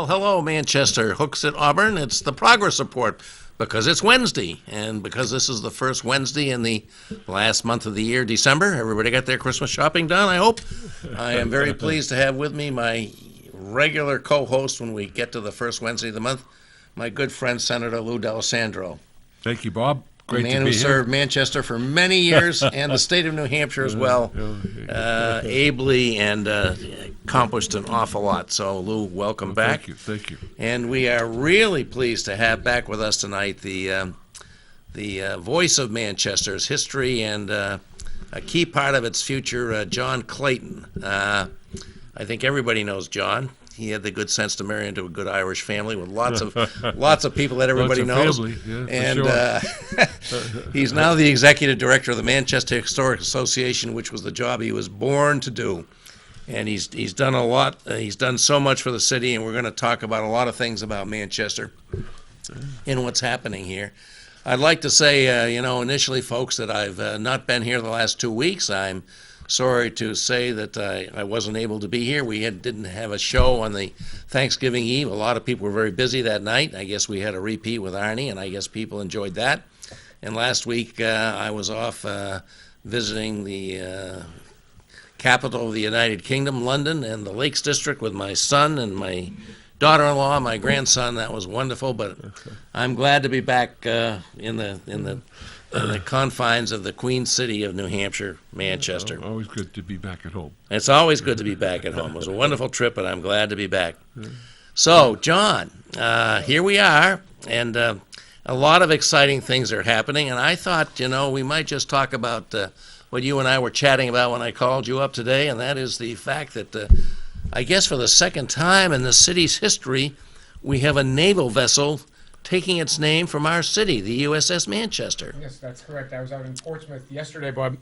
hello, Manchester. Hooks at Auburn. It's the progress report because it's Wednesday, and because this is the first Wednesday in the last month of the year, December. Everybody got their Christmas shopping done, I hope. I am very pleased to have with me my regular co-host when we get to the first Wednesday of the month, my good friend, Senator Lou D'Alessandro. Thank you, Bob. Great a man to be who served Manchester for many years and the state of New Hampshire as well, ably, and accomplished an awful lot. So, Lou, welcome back. Thank you. And we are really pleased to have back with us tonight the voice of Manchester's history and a key part of its future, John Clayton. I think everybody knows John. He had the good sense to marry into a good Irish family with lots of people that everybody knows. Family. Yeah, and sure. He's now the executive director of the Manchester Historic Association, which was the job he was born to do. And he's done a lot. He's done so much for the city, and we're going to talk about a lot of things about Manchester and what's happening here. I'd like to say, initially, folks, that I've not been here the last 2 weeks. I'm sorry to say that I wasn't able to be here. We didn't have a show on the Thanksgiving Eve. A lot of people were very busy that night. I guess we had a repeat with Arnie, and I guess people enjoyed that. And last week I was off visiting the capital of the United Kingdom, London, and the Lakes District with my son and my daughter-in-law, my grandson. That was wonderful, but I'm glad to be back in the confines of the Queen City of New Hampshire, Manchester. Always good to be back at home. It's always good to be back at home. It was a wonderful trip, and I'm glad to be back. So, John, here we are, and a lot of exciting things are happening, and I thought, we might just talk about what you and I were chatting about when I called you up today, and that is the fact that, I guess for the second time in the city's history, we have a naval vessel taking its name from our city, the USS Manchester. Yes, that's correct. I was out in Portsmouth yesterday, Bob.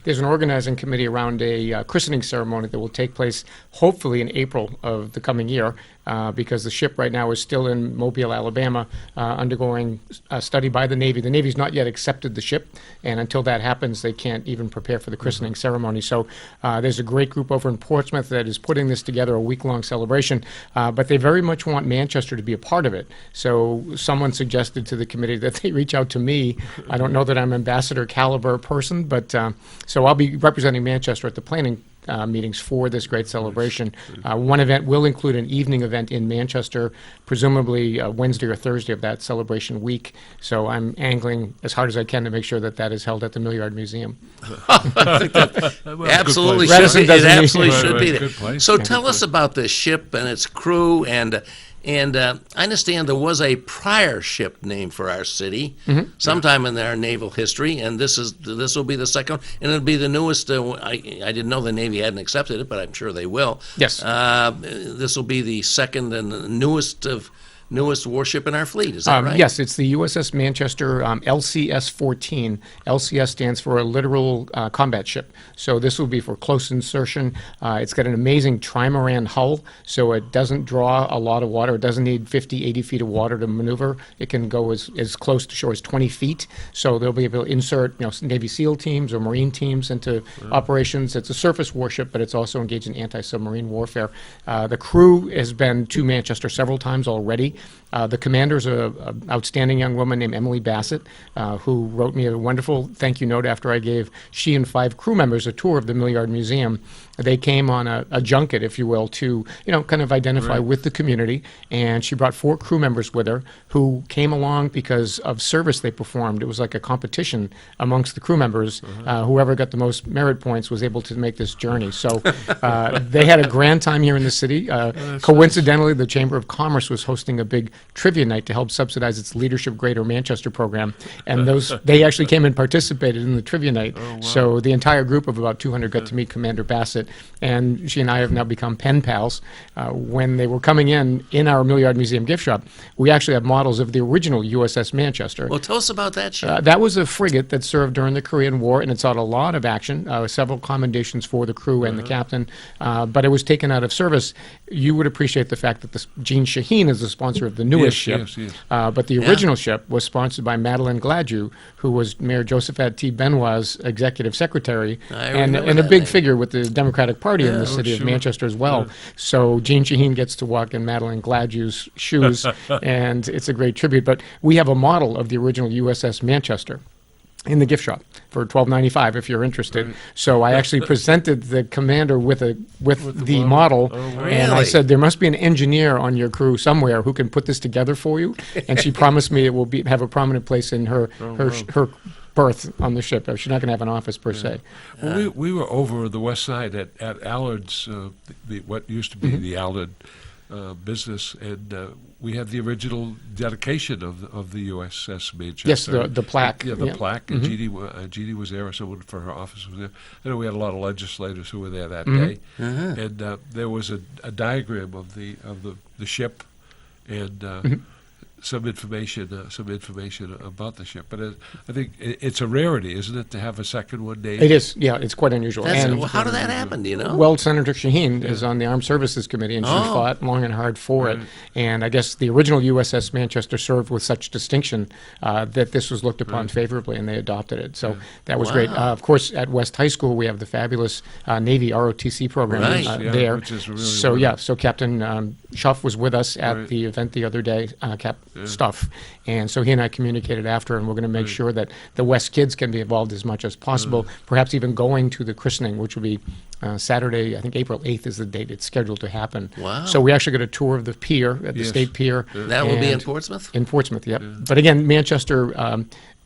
There's an organizing committee around a christening ceremony that will take place hopefully in April of the coming year, because the ship right now is still in Mobile, Alabama, undergoing a study by the Navy. The Navy's not yet accepted the ship, and until that happens, they can't even prepare for the christening ceremony. So there's a great group over in Portsmouth that is putting this together, a week-long celebration, but they very much want Manchester to be a part of it. So someone suggested to the committee that they reach out to me. I don't know that I'm ambassador caliber person, but so I'll be representing Manchester at the planning meetings for this great celebration. One event will include an evening event in Manchester, presumably Wednesday or Thursday of that celebration week. So I'm angling as hard as I can to make sure that is held at the Millyard Museum. I think that absolutely should be. It absolutely should be there. So tell us about this ship and its crew, and I understand there was a prior ship named for our city sometime in our naval history, and this will be the second, and it'll be the newest. I didn't know the Navy hadn't accepted it, but I'm sure they will. Yes. This will be the second and the newest warship in our fleet. Is that right? Yes, it's the USS Manchester LCS-14. LCS stands for a literal combat ship. So this will be for close insertion. It's got an amazing trimaran hull, so it doesn't draw a lot of water. It doesn't need 50, 80 feet of water to maneuver. It can go as close to shore as 20 feet. So they'll be able to insert Navy SEAL teams or Marine teams into operations. It's a surface warship, but it's also engaged in anti-submarine warfare. The crew has been to Manchester several times already. The commander's an outstanding young woman named Emily Bassett, who wrote me a wonderful thank you note after I gave she and 5 crew members a tour of the Millyard Museum. They came on a junket, if you will, to kind of identify with the community, and she brought 4 crew members with her who came along because of service they performed. It was like a competition amongst the crew members. Whoever got the most merit points was able to make this journey. So they had a grand time here in the city. Coincidentally, the Chamber of Commerce was hosting a big trivia night to help subsidize its Leadership Greater Manchester program, and they actually came and participated in the trivia night. Oh, wow. So the entire group of about 200 got to meet Commander Bassett, and she and I have now become pen pals. When they were coming in our Millyard Museum gift shop, we actually have models of the original USS Manchester. Well, tell us about that ship. That was a frigate that served during the Korean War, and it saw a lot of action, several commendations for the crew and the captain, but it was taken out of service. You would appreciate the fact that Jean Shaheen is the sponsor of the newest Yes, ship. yes, yes. But the original ship was sponsored by Madeline Gladue, who was Mayor Josephat T. Benoit's executive secretary, I and remember a that big name. figure with the Democratic Party in the city of sure. Manchester as well. So Gene Shaheen gets to walk in Madeline Gladue's shoes, and it's a great tribute. But we have a model of the original USS Manchester in the gift shop for $12.95 if you're interested. So I actually presented the commander with the model, and I Really? said there must be an engineer on your crew somewhere who can put this together for you. And she promised me it will have a prominent place in her berth on the ship. She's not going to have an office per se. Well, we were over the west side at Allard's, what used to be Mm-hmm. the Allard business, and we had the original dedication of the USS Manchester. Yes, the plaque. Yeah, the Yeah. Mm-hmm. plaque. And Jeannie was there, or someone for her office was there. I know we had a lot of legislators who were there that Mm-hmm. day, and there was a diagram of the ship, and some information about the ship. But I think it's a rarity, isn't it, to have a second one named? It is, yeah, it's quite unusual. Well, how did that happen? Do you know? Well, Senator Shaheen is on the Armed Services Committee, and she Oh. fought long and hard for it. And I guess the original USS Manchester served with such distinction that this was looked upon favorably, and they adopted it. So that was great. Wow. Of course, at West High School, we have the fabulous Navy ROTC program Right. Yeah, there. which is really So wonderful. yeah, so Captain Schuff was with us at Right. the event the other day, Cap Stuff, and so he and I communicated after, and we're going to make sure that the West kids can be involved as much as possible, perhaps even going to the christening, which will be Saturday, I think April 8th is the date it's scheduled to happen. Wow. So we actually get a tour of the pier, at the Yes. State Pier. That will be in and- Portsmouth? in Portsmouth, yep. But again, Manchester,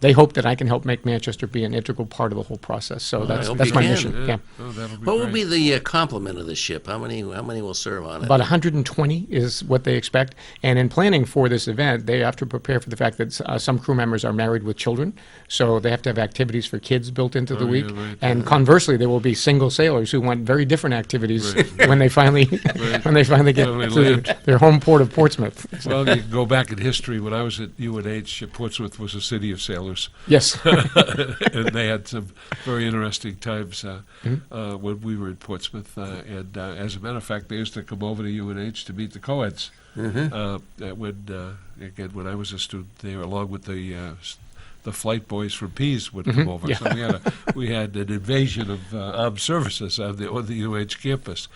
they hope that I can help make Manchester be an integral part of the whole process. So I hope that's you my can. mission. Yeah. Oh, that'll be What will great. be the complement of the ship? How many will serve on it? About 120 is what they expect. And in planning for this event, they have to prepare for the fact that some crew members are married with children. So they have to have activities for kids built into the week. right. And conversely, there will be single sailors who want very different activities when they finally get When they to land. their home port of Portsmouth. Well, you can go back in history. When I was at UNH, Portsmouth was a city of sailors. Yes. And they had some very interesting times when we were in Portsmouth. And as a matter of fact, they used to come over to UNH to meet the co-eds. When I was a student there, along with the flight boys from Pease would come over. Yeah. So we had an invasion of armed services on the UNH campus.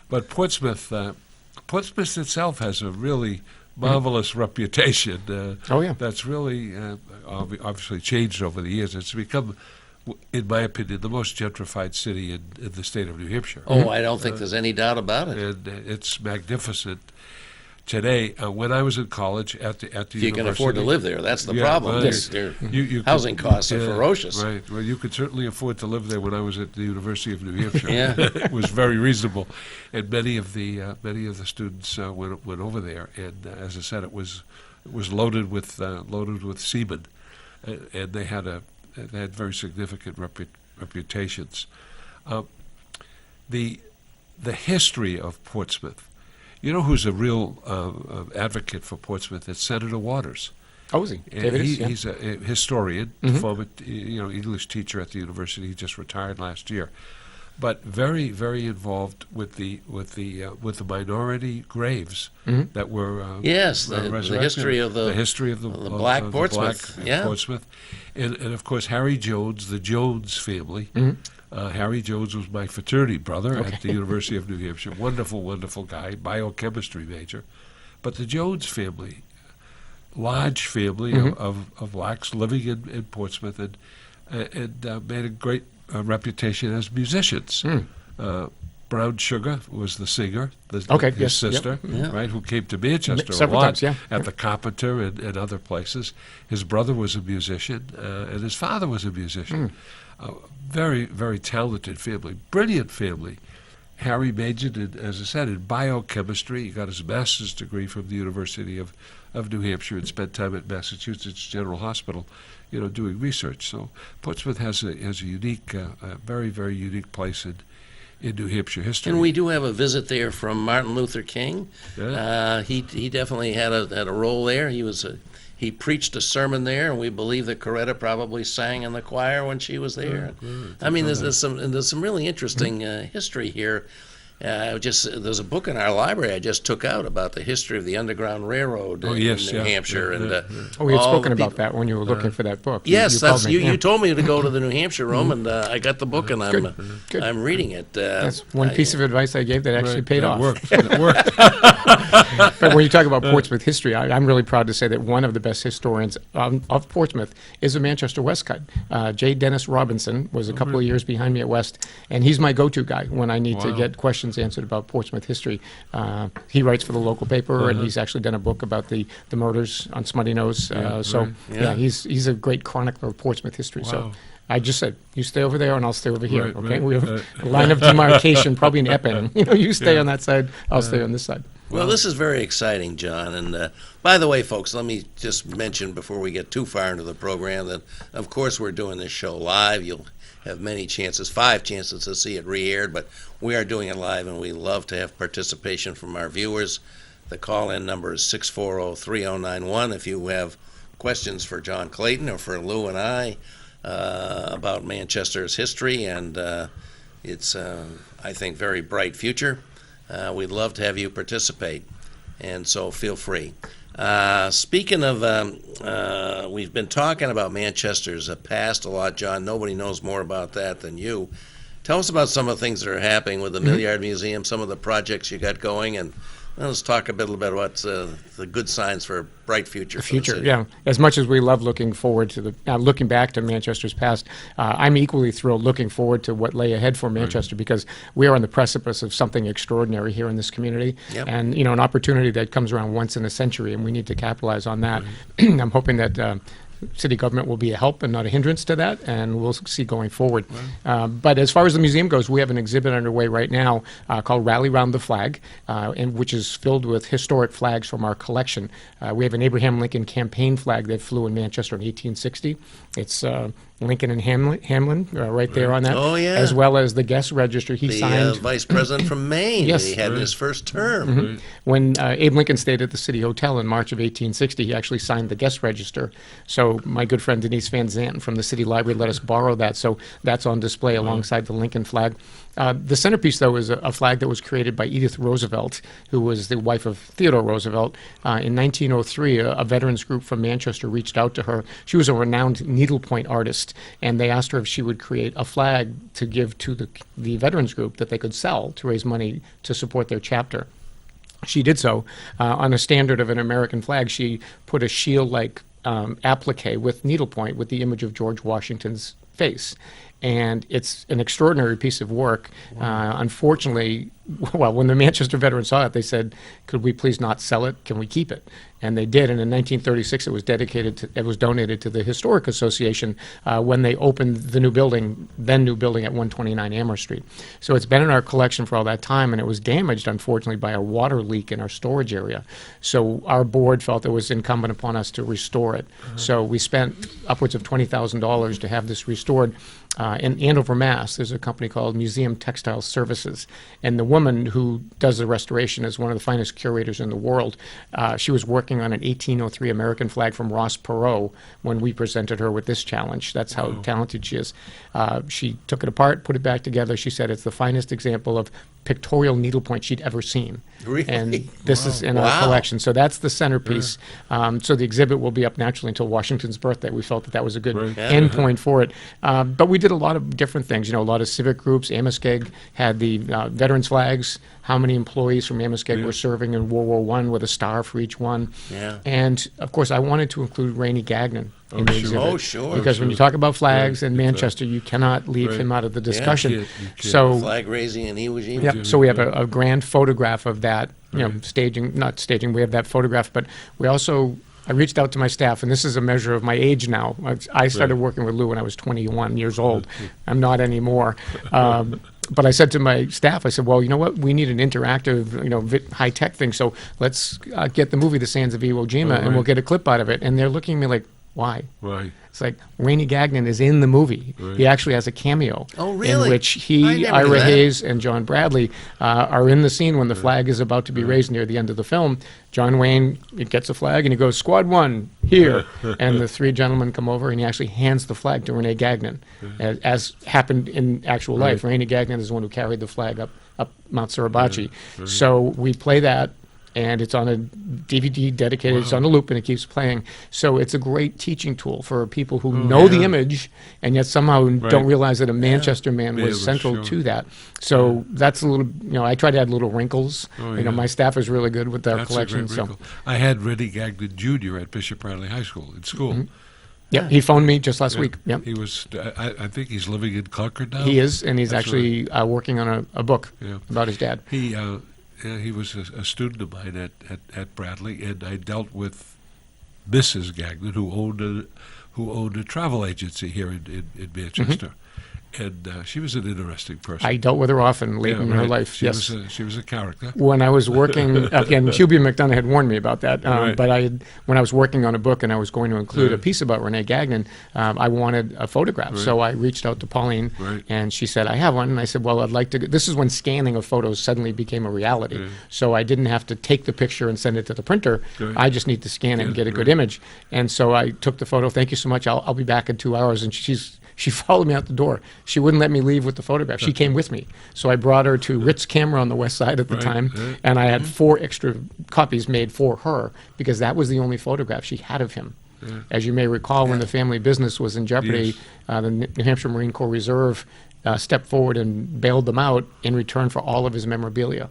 But Portsmouth itself has a really marvelous reputation. Oh, yeah. That's really obviously changed over the years. It's become, in my opinion, the most gentrified city in the state of New Hampshire. Oh, I don't think there's any doubt about it. And it's magnificent. Today, when I was in college at the If you can university, afford to live there, that's the Yeah, problem. right. Yes. You Housing could- costs are yeah, ferocious. Right. Well, you could certainly afford to live there. When I was at the University of New Hampshire, Yeah. it was very reasonable, and many of the students went over there. And as I said, it was loaded with seamen, and they had very significant reputations. The history of Portsmouth. You know who's a real advocate for Portsmouth? It's Senator Waters. Oh, is he? And David is, yeah. he's a historian, former English teacher at the university. He just retired last year, but very very involved with the minority graves that were Yes, the resurrected. history of the Black Portsmouth, yeah. Portsmouth, and of course Harry Jones, the Jones family. Harry Jones was my fraternity brother at the University of New Hampshire. Wonderful, wonderful guy, biochemistry major. But the Jones family, large family of blacks living in Portsmouth, and made a great reputation as musicians. Brown Sugar was the singer, his yes, yep. sister, Yeah. right, who came to Manchester Several a lot times, yeah. at the Carpenter and other places. His brother was a musician, and his father was a musician. Very, very talented family, brilliant family. Harry majored in, as I said, in biochemistry. He got his master's degree from the University of New Hampshire and spent time at Massachusetts General Hospital, doing research. So Portsmouth has a unique, very, very unique place in New Hampshire history. And we do have a visit there from Martin Luther King. Yeah. He definitely had a role there. He preached a sermon there, and we believe that Coretta probably sang in the choir when she was there. I mean, there's some really interesting history here. There's a book in our library I just took out about the history of the Underground Railroad in yes, New yeah, Hampshire, yeah, and yeah, Oh, we had all spoken the about people- that when you were looking for that book. Yes, called that's me, you. yeah. You told me to go to the New Hampshire room, and I got the book, and Good. Good. I'm reading it. That's one piece of advice I gave that actually paid that off. Worked. That worked. But when you talk about Portsmouth history, I'm really proud to say that one of the best historians of Portsmouth is a Manchester Westcott. J. Dennis Robinson was a couple of years behind me at West, and he's my go-to guy when I need to Wow. get questions answered about Portsmouth history. He writes for the local paper, and he's actually done a book about the murders on Smutty Nose. So, right. yeah, he's a great chronicler of Portsmouth history. So. Wow. I just said, you stay over there and I'll stay over here, Right, okay? right, We have a line of demarcation, probably an Epping. You stay Yeah. on that side, I'll stay on this side. Well, this is very exciting, John. And by the way, folks, let me just mention before we get too far into the program that, of course, we're doing this show live. You'll have many chances, 5 chances to see it re-aired, but we are doing it live, and we love to have participation from our viewers. The call-in number is 640-3091 if you have questions for John Clayton or for Lou and I about Manchester's history and its, I think, very bright future. We'd love to have you participate, and so feel free. Speaking of, we've been talking about Manchester's past a lot, John. Nobody knows more about that than you. Tell us about some of the things that are happening with the Millyard Museum, some of the projects you got going, and let's talk a bit about what's the good signs for a bright future. For the Future, city. yeah. As much as we love looking forward to looking back to Manchester's past, I'm equally thrilled looking forward to what lay ahead for Manchester because we are on the precipice of something extraordinary here in this community, Yep. and an opportunity that comes around once in a century, and we need to capitalize on that. I'm hoping that. City government will be a help and not a hindrance to that, and we'll see going forward. But as far as the museum goes, we have an exhibit underway right now called Rally Round the Flag, which is filled with historic flags from our collection. We have an Abraham Lincoln campaign flag that flew in Manchester in 1860. It's Lincoln and Hamlin right there on that, Oh, yeah. as well as the guest register he The signed. vice president from Maine Yes. that he had in his first term. When Abe Lincoln stayed at the City Hotel in March of 1860, he actually signed the guest register. So my good friend Denise Van Zanten from the City Library let us borrow that. So that's on display alongside the Lincoln flag. The centerpiece, though, is a flag that was created by Edith Roosevelt, who was the wife of Theodore Roosevelt. In 1903, a veterans group from Manchester reached out to her. She was a renowned needlepoint artist, and they asked her if she would create a flag to give to the veterans group that they could sell to raise money to support their chapter. She did so. On a standard of an American flag, she put a shield-like applique with needlepoint with the image of George Washington's face. And it's an extraordinary piece of work. Unfortunately, well, when the Manchester veterans saw it, they said, "Could we please not sell it? Can we keep it?" And they did. And in 1936, it was donated to the Historic Association when they opened the new building at 129 Amherst Street. So it's been in our collection for all that time, and it was damaged, unfortunately, by a water leak in our storage area. So our board felt it was incumbent upon us to restore it. So we spent upwards of $20,000 to have this restored. In Andover, Mass, there's a company called Museum Textile Services, and the woman who does the restoration is one of the finest curators in the world. She was working on an 1803 American flag from Ross Perot when we presented her with this challenge. That's how talented she is. She took it apart, put it back together. She said it's the finest example of pictorial needlepoint she'd ever seen. Really? And this is in our Wow. collection. So that's the centerpiece. So the exhibit will be up naturally until Washington's birthday. We felt that was a good Right. end point for it. But we did a lot of different things. A lot of civic groups. Amoskeag had the veterans flags. How many employees from Amoskeag were serving in World War I with a star for each one. Yeah. And, of course, I wanted to include Rainey Gagnon in the sure. exhibit. Oh, sure. Because when you talk about flags in Manchester, you cannot leave Right. him out of the discussion. You can't. So Flag raising in Iwo Jima. Yep. So we have a grand photograph of that, not staging, we have that photograph, but we also, I reached out to my staff, and this is a measure of my age now. I started working with Lou when I was 21 years old. I'm not anymore. But I said to my staff, I said, well, you know what? We need an interactive, high-tech thing. So let's get the movie The Sands of Iwo Jima, and we'll get a clip out of it. And they're looking at me like, why? Right. It's like Rainey Gagnon is in the movie. Right. He actually has a cameo. Oh, really? In which I he, never knew Ira that. Hayes, and John Bradley are in the scene when the flag is about to be raised near the end of the film. John Wayne gets a flag and he goes, "Squad 1, here." And the 3 gentlemen come over and he actually hands the flag to Renee Gagnon, as happened in actual life. Renee Gagnon is the one who carried the flag up up Mount Suribachi. So we play that, and it's on a DVD dedicated. It's on a loop, and it keeps playing. So it's a great teaching tool for people who know the image, and yet somehow don't realize that a Manchester man was central to that. So that's a little, I try to add little wrinkles. My staff is really good with their That's collection. a great So wrinkle. I had Rennie Gagnon Jr. at Bishop Bradley High School in school. yeah, he phoned me just last week. Yeah. He was. I think he's living in Concord now. He is, and he's That's actually working on a book Yeah. about his dad. He was a student of mine at Bradley, and I dealt with Mrs. Gagnon, who owned a travel agency here in Manchester, and she was an interesting person. I dealt with her often late in her right. life. She Yes. she was a character. When I was working, again, Hubie McDonough had warned me about that, Right. but when I was working on a book and I was going to include a piece about Renee Gagnon, I wanted a photograph. So I reached out to Pauline, Right. and she said, I have one. And I said, well, I'd like to. This is when scanning of photos suddenly became a reality. So I didn't have to take the picture and send it to the printer. Right. I just need to scan it and Yeah, get a good right. image. And so I took the photo. Thank you so much. I'll be back in 2 hours. And she followed me out the door. She wouldn't let me leave with the photograph. She came with me. So I brought her to Ritz Camera on the west side at the Right, time, right. and I had 4 extra copies made for her because that was the only photograph she had of him. As you may recall, when the family business was in jeopardy, the New Hampshire Marine Corps Reserve stepped forward and bailed them out in return for all of his memorabilia.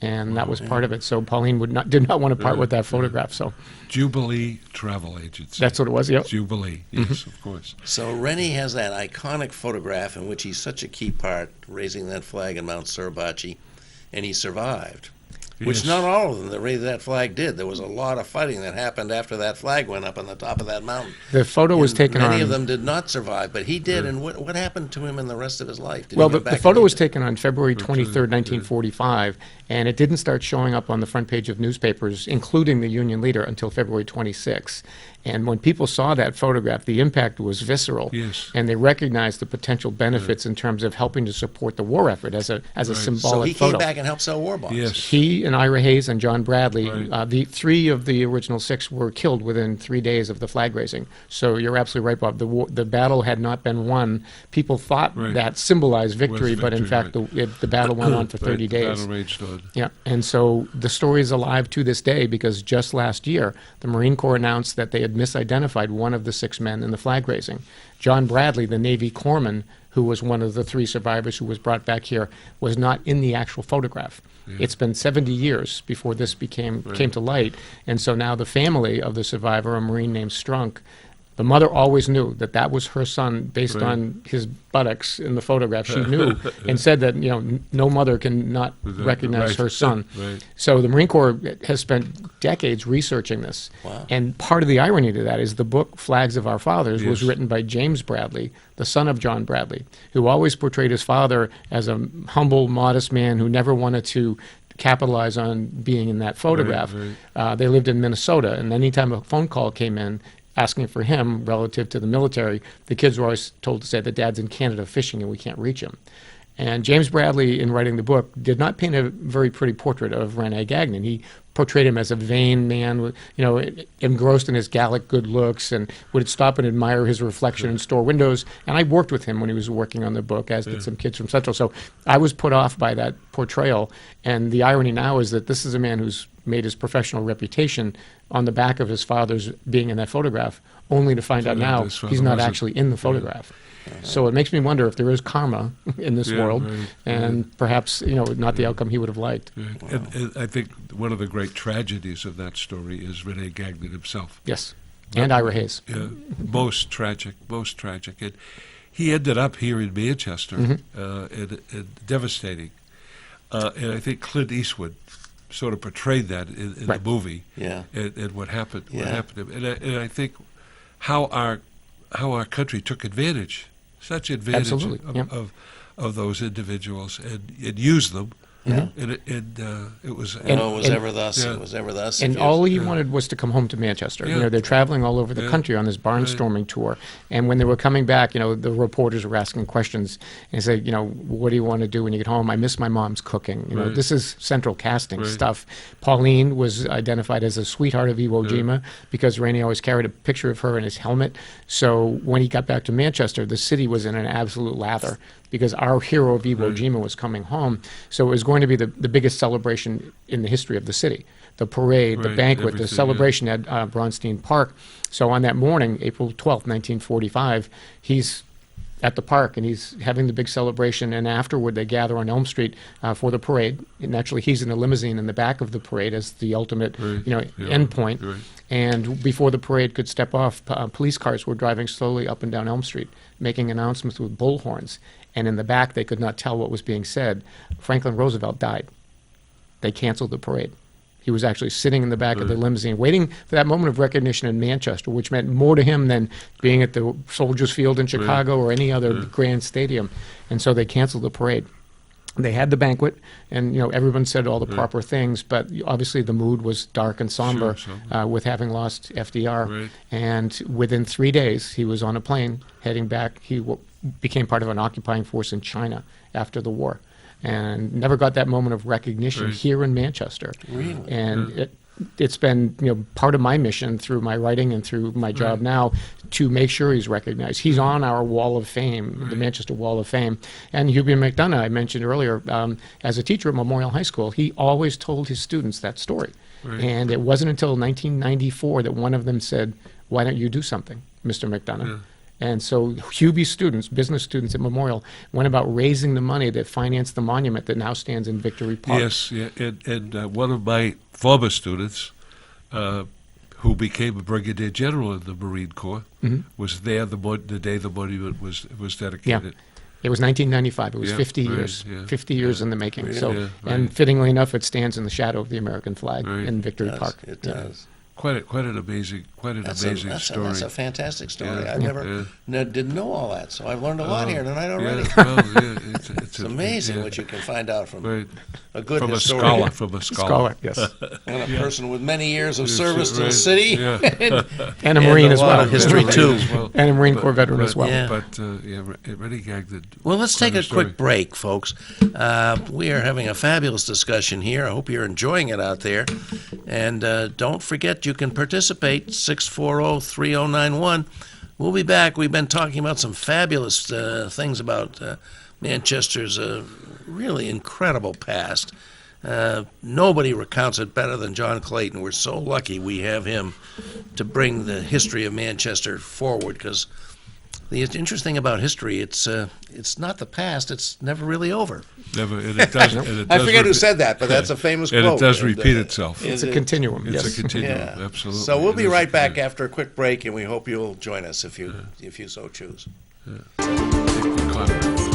And that was part of it. So Pauline did not want to part with that photograph. So Jubilee Travel Agency. that's what it was. Yep. Jubilee. Yes, of course. So Rennie has that iconic photograph in which he's such a key part, raising that flag in Mount Suribachi, and he survived. Which Yes. not all of them that raised that flag did. There was a lot of fighting that happened after that flag went up on the top of that mountain. The photo was And taken many on. of them did not survive, but he did. And what happened to him in the rest of his life? Did he Well, go the back photo and- was taken on February 23rd, 1945, and it didn't start showing up on the front page of newspapers, including the Union Leader, until February 26th. And when people saw that photograph, the impact was visceral. Yes. And they recognized the potential benefits in terms of helping to support the war effort as a So symbolic he photo. came back and helped sell war bonds. Yes. He and Ira Hayes and John Bradley, Right. the 3 of the original 6 were killed within 3 days of the flag raising. So you're absolutely right, Bob. The battle had not been won. People thought Right. that symbolized victory, Was but in fact victory, the battle went on for Right, 30 the days. battle raged on. Yeah, and so the story is alive to this day because just last year, the Marine Corps announced that they had misidentified one of the 6 men in the flag raising. John Bradley, the Navy corpsman, who was one of the 3 survivors who was brought back here, was not in the actual photograph. It's been 70 years before this came to light, and so now the family of the survivor, a Marine named Strunk, the mother always knew that that was her son based Right. on his buttocks in the photograph. She knew and said that, no mother can not recognize Right. her son. Right. So the Marine Corps has spent decades researching this. Wow. And part of the irony to that is the book Flags of Our Fathers was Yes. written by James Bradley, the son of John Bradley, who always portrayed his father as a humble, modest man who never wanted to capitalize on being in that photograph. right. They lived in Minnesota, and anytime a phone call came in asking for him relative to the military, the kids were always told to say that Dad's in Canada fishing and we can't reach him. And James Bradley, in writing the book, did not paint a very pretty portrait of Rene Gagnon. He portrayed him as a vain man, engrossed in his Gallic good looks, and would stop and admire his reflection in store windows. And I worked with him when he was working on the book, as did some kids from Central. So I was put off by that portrayal. And the irony now is that this is a man who's made his professional reputation on the back of his father's being in that photograph, only to find out Find out now his father he's not wasn't. actually in the photograph. So it makes me wonder if there is karma in this Yeah, world, right, and perhaps not the outcome he would have liked. Right. And I think one of the great tragedies of that story is Rene Gagnon himself. Yes, and Ira Hayes. Most tragic, most tragic. And he ended up here in Manchester, Mm-hmm. and devastating. And I think Clint Eastwood sort of portrayed that in the Right. movie. Yeah. And what happened. What Yeah. happened to him. And I think how our country took advantage, such advantage Absolutely, yeah. of those individuals and used them. Yeah. And it was. It was and- ever thus. Yeah. It was ever thus. And If you- all he wanted was to come home to Manchester. Yeah. They're traveling all over the Yeah. country on this barnstorming tour. And when they were coming back, the reporters were asking questions and say, what do you want to do when you get home? I miss my mom's cooking. Right. This is central casting Right. stuff. Pauline was identified as a sweetheart of Iwo Jima because Rainey always carried a picture of her in his helmet. So when he got back to Manchester, the city was in an absolute lather because our hero of Iwo Jima was coming home. So it was going going to be the biggest celebration in the history of the city. The parade, the Right, banquet, the everything, celebration at Bronstein Park. So on that morning, April 12th, 1945, he's at the park and he's having the big celebration, and afterward they gather on Elm Street for the parade. And naturally, he's in a limousine in the back of the parade as the ultimate, Right, yeah, end point. right. And before the parade could step off, police cars were driving slowly up and down Elm Street, making announcements with bullhorns. And in the back, they could not tell what was being said. Franklin Roosevelt died. They canceled the parade. He was actually sitting in the back of the limousine, waiting for that moment of recognition in Manchester, which meant more to him than being at the Soldiers Field in Chicago or any other grand stadium. And so they canceled the parade. They had the banquet, and everyone said all the proper things, but obviously the mood was dark and somber Sure. with having lost FDR. Right. And within 3 days, he was on a plane heading back. He became part of an occupying force in China after the war, and never got that moment of recognition Right. here in Manchester. Really? And it's been part of my mission through my writing and through my job now to make sure he's recognized. He's on our Wall of Fame, the Manchester Wall of Fame. And Hubie McDonough, I mentioned earlier, as a teacher at Memorial High School, he always told his students that story. Right. And it wasn't until 1994 that one of them said, "Why don't you do something, Mr. McDonough?" Yeah. And so Hubie's students, business students at Memorial, went about raising the money that financed the monument that now stands in Victory Park. Yes, yeah, and one of my former students, who became a brigadier general in the Marine Corps, was there the day the monument was dedicated. It was 1995. It was Yeah, 50 right, years. yeah, 50 years in the making. So, Yeah, and right. fittingly enough, it stands in the shadow of the American flag Right. in Victory It does. Park. It Yeah. does. Quite an amazing story. That's a fantastic story. Yeah, I yeah. didn't know all that, so I've learned a lot here tonight already. Yeah, well, yeah, it's It's amazing yeah, what you can find out from right. a good From a historian scholar, Scholar, yes. and a person with many years of Yes, service to the right, city. yeah. And a Marine a as lot well. of history, Marine too. as well. And a Marine Corps veteran as well. Yeah. But Rennie Gag did. Well, let's quite take a story. quick break, folks. We are having a fabulous discussion here. I hope you're enjoying it out there. And don't forget, you can participate, 640-3091. We'll be back. We've been talking about some fabulous things about Manchester's really incredible past. Nobody recounts it better than John Clayton. We're so lucky we have him to bring the history of Manchester forward, because the interesting about history, it's not the past. It's never really over. Never, and it does. And it I does forget who repeat- said that, but that's a famous And quote. it does repeat itself. It's a continuum, It's yes. a continuum, Yeah. absolutely. So we'll It be is a right back continuum. after a quick break, and we hope you'll join us if you so choose. Take the comment.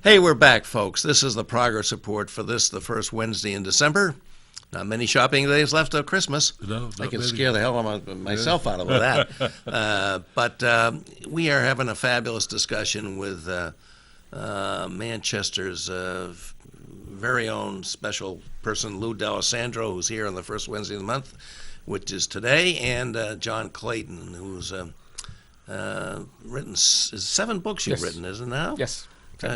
Hey, we're back, folks. This is the progress report for the first Wednesday in December. Not many shopping days left of Christmas. No, I not can many. scare the hell out of myself out of that. But we are having a fabulous discussion with Manchester's very own special person, Lou D'Alessandro, who's here on the first Wednesday of the month. which is today, and John Clayton, who's written 7 books you've Yes. written, isn't it now? Yes.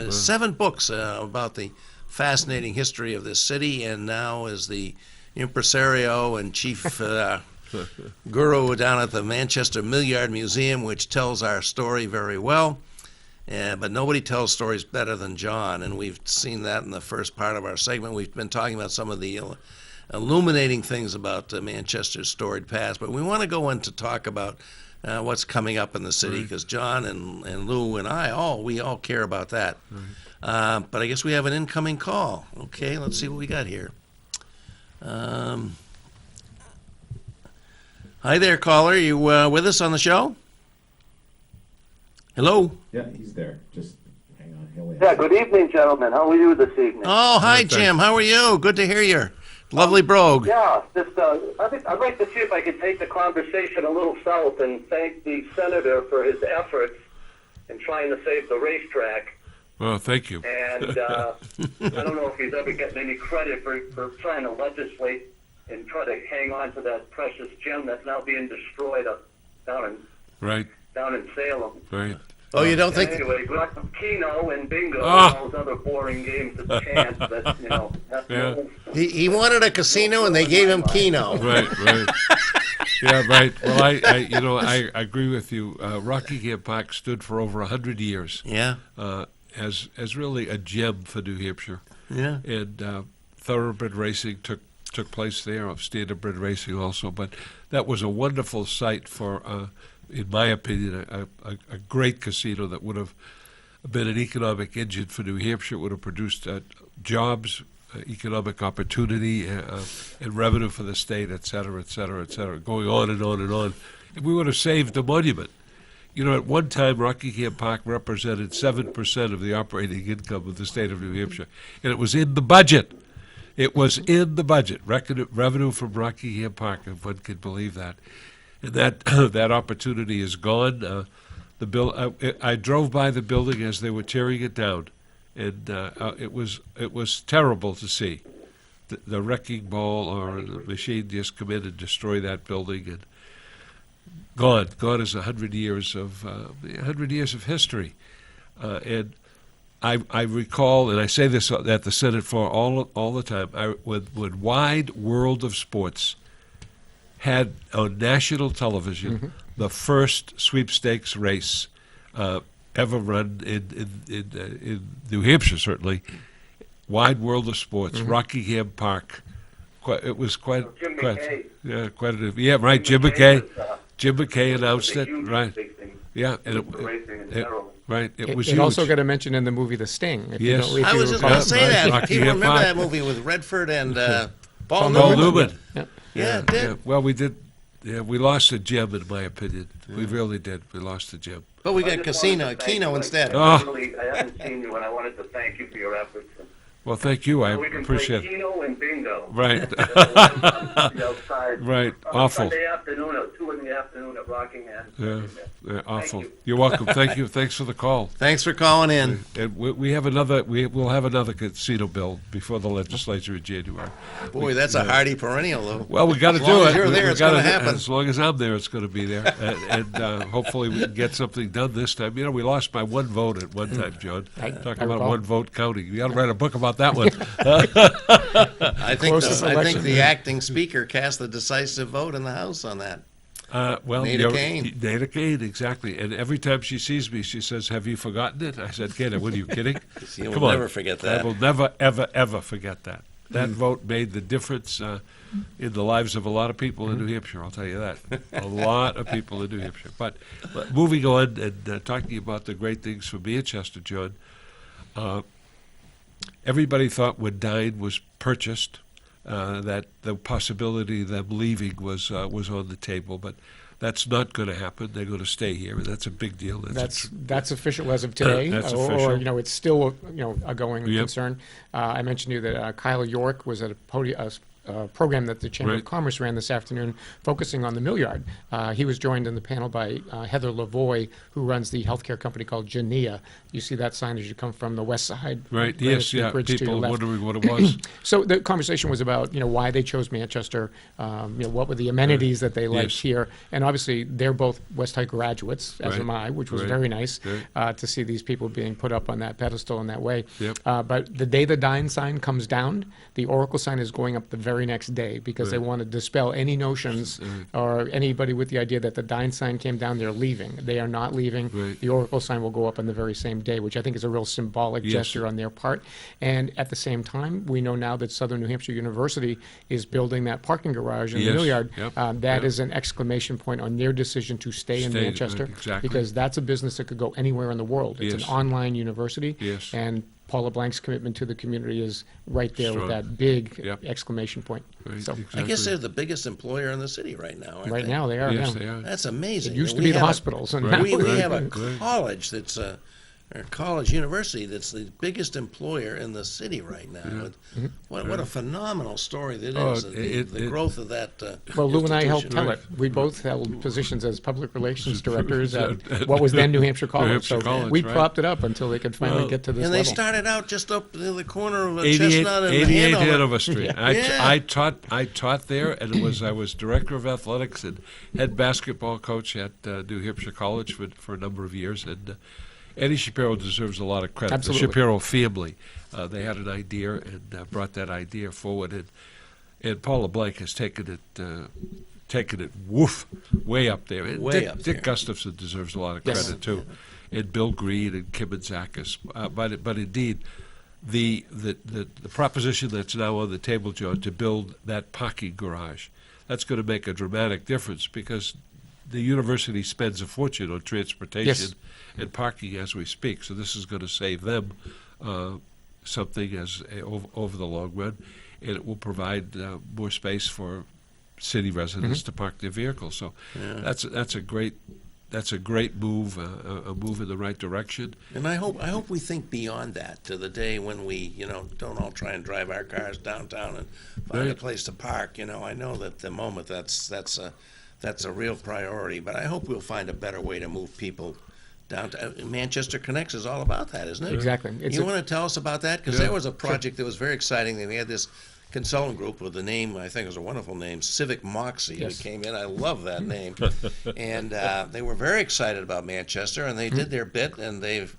7 books about the fascinating history of this city, and now is the impresario and chief guru down at the Manchester Millyard Museum, which tells our story very well. But nobody tells stories better than John, and we've seen that in the first part of our segment. We've been talking about some of the illuminating things about Manchester's storied past, but we want to go in to talk about what's coming up in the city, because John and Lou and we all care about that. But I guess we have an incoming call. Okay, let's see what we got here. Hi there, caller. You with us on the show? Hello? Yeah, he's there. Just hang on. He'll answer. Yeah, good evening, gentlemen. How are you this evening? Oh, hi, Jim. How are you? Good to hear you. Lovely brogue. Yeah, I'd like to see if I could take the conversation a little south and thank the senator for his efforts in trying to save the racetrack. Well, thank you. And I don't know if he's ever getting any credit for trying to legislate and try to hang on to that precious gem that's now being destroyed down Right, in Salem. right. Oh, you don't think? Anyway, we got Keno and Bingo Ah. and those other boring games of chance that, have Yeah. no He wanted a casino, and they gave him Keno. Right, right. Yeah, right. Well, I agree with you. Rockingham Park stood for over 100 years Yeah, as really a gem for New Hampshire. yeah. And thoroughbred racing took place there, of standardbred racing also. But that was a wonderful site for, in my opinion, a great casino that would have been an economic engine for New Hampshire. It would have produced jobs, economic opportunity, and revenue for the state, et cetera, et cetera, et cetera, going on and on and on. And we would have saved the monument. At one time, Rockingham Park represented 7% of the operating income of the state of New Hampshire, and it was in the budget. It was in the budget, revenue from Rockingham Park, if one can believe that. And that opportunity is gone. I drove by the building as they were tearing it down, and it was terrible to see the wrecking ball or the machine just come in and destroy that building, and gone is 100 years of history. And I recall, and I say this at the Senate floor all the time, when Wide World of Sports had on national television the first sweepstakes race ever run in New Hampshire, certainly. Wide World of Sports, Rockingham Park. It was quite, Jim quite, McKay. yeah, quite. Right, Jim McKay. was, Jim McKay announced a it. huge Right. big thing Yeah, and for racing in it general. right. It was It huge. also got a mention in the movie The Sting. If Yes. you know, if I you was just recall. going to say Right. that. Rockingham People remember Park. that movie with Redford and Paul Paul Newman? Newman. Yeah. Yeah, it did. Yeah, well, we did. Yeah, we lost a gem, in my opinion. We really did. We lost a gem. But we I got just wanted to thank Keno you. instead. Oh. I haven't seen you, and I wanted to thank you for your efforts. Well, thank you. I We can appreciate play it. Keno and Bingo. Right. Outside. Right. On Awful. Sunday afternoon at 2 in the afternoon at Rockingham. Yeah, awful. you. You're welcome. Thank you. Thanks for the call. Thanks for calling in. And we have another. We'll have another casino bill before the legislature in January. Boy, that's a hardy perennial, though. Well, we got to As do long it. as you're there, We it's gotta gonna do- happen. As long as I'm there, it's going to be there, and hopefully we can get something done this time. We lost by one vote at one time, John. Talking about recall. one vote counting. You got to write a book about that one. I think Closest election. the acting speaker cast the decisive vote in the House on that. Well, Nada Kane. Nada Kane, exactly. And every time she sees me, she says, "Have you forgotten it?" I said, "Kate, what are you kidding? You'll Come on. never forget I that. will never, ever, ever forget that. That vote made the difference in the lives of a lot of people in New Hampshire, I'll tell you that. A lot of people in New Hampshire. But moving on and talking about the great things for Manchester, John, everybody thought when Dine was purchased that the possibility of them leaving was on the table, but that's not going to happen. They're going to stay here, and that's a big deal. That's official as of today, That's or official. it's still a going Yep. concern. I mentioned to you that Kyle York was at a program that the Chamber Right. of Commerce ran this afternoon, focusing on the mill yard. He was joined in the panel by Heather Lavoie, who runs the healthcare company called Genea. You see that sign as you come from the west side. Right, Granite yes, Street yeah, Bridge to your people left. wondering what it was. So the conversation was about, why they chose Manchester, what were the amenities that they liked Yes. here, and obviously they're both West High graduates, as Right. am I, which was Right. very nice Right. to see these people being put up on that pedestal in that way. Yep. But the day the Dine sign comes down, the Oracle sign is going up the very next day because they Right. want to dispel any notions or anybody with the idea that the Dine sign came down, they're leaving. They are not leaving. Right. The Oracle sign will go up on the very same day, which I think is a real symbolic Yes. gesture on their part. And at the same time, we know now that Southern New Hampshire University is building that parking garage in the Yes. mill yard. Yep. That Yep. is an exclamation point on their decision to stay in Stay, Manchester. exactly. Because that's a business that could go anywhere in the world. It's Yes. an online university. Yes. And Paula Blank's commitment to the community is right there Strong. with that big Yep. exclamation point. Right, So exactly. I guess they're the biggest employer in the city right now, aren't right they? now they are. Yes, yeah. they are. That's amazing. It used to We be the have a- hospitals. And Right. now We have a Right. college that's or college university that's the biggest employer in the city right now. What a phenomenal story that Oh, is. The growth of that. Well, Lou and I helped institution. tell it. We both held positions as public relations directors at what was then New Hampshire College. Hampshire So College, we right. propped it up until they could finally Well, get to this And they level. started out just up the corner of 88, Chestnut and 88 Hanover. Hanover Street. Yeah. I taught there, and I was director of athletics and head basketball coach at New Hampshire College for a number of years. And Eddie Shapiro deserves a lot of credit. Absolutely. The Shapiro family, they had an idea and brought that idea forward, and Paula Blank has taken it way up there. And Way Dick, up Dick there. Gustafson deserves a lot of Yes. credit too, and Bill Green and Kim and Zakis. But indeed, the proposition that's now on the table, John, to build that parking garage, that's going to make a dramatic difference because the university spends a fortune on transportation Yes. and parking as we speak. So this is going to save them something over the long run, and it will provide more space for city residents to park their vehicles. So that's a great move, a move in the right direction. And I hope we think beyond that to the day when we, don't all try and drive our cars downtown and find a Right. place to park. I know that at the moment that's a real priority, but I hope we'll find a better way to move people downtown. Manchester Connects is all about that, isn't it? Exactly. It's You a- want to tell us about that? Because Yeah, there was a project that was very exciting. They had this consultant group with the name, I think it was a wonderful name, Civic Moxie, Yes. that came in. I love that name. And they were very excited about Manchester, and they did their bit, and they've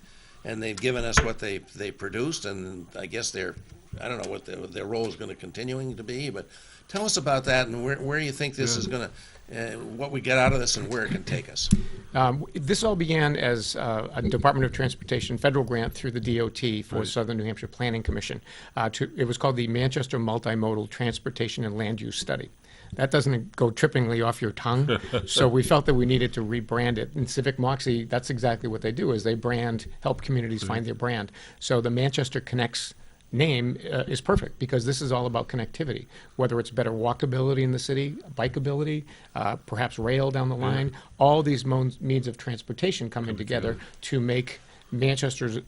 given us what they produced, and I guess I don't know what their role is going to continuing to be, but tell us about that and where you think this is going to, what we get out of this and where it can take us. This all began as a Department of Transportation federal grant through the DOT for Right. Southern New Hampshire Planning Commission. It was called the Manchester Multimodal Transportation and Land Use Study. That doesn't go trippingly off your tongue, so we felt that we needed to rebrand it. And Civic Moxie, that's exactly what they do, is they help communities find their brand. So the Manchester Connects name is perfect because this is all about connectivity, whether it's better walkability in the city, bikeability, perhaps rail down the line. All these means of transportation coming together to make Manchester's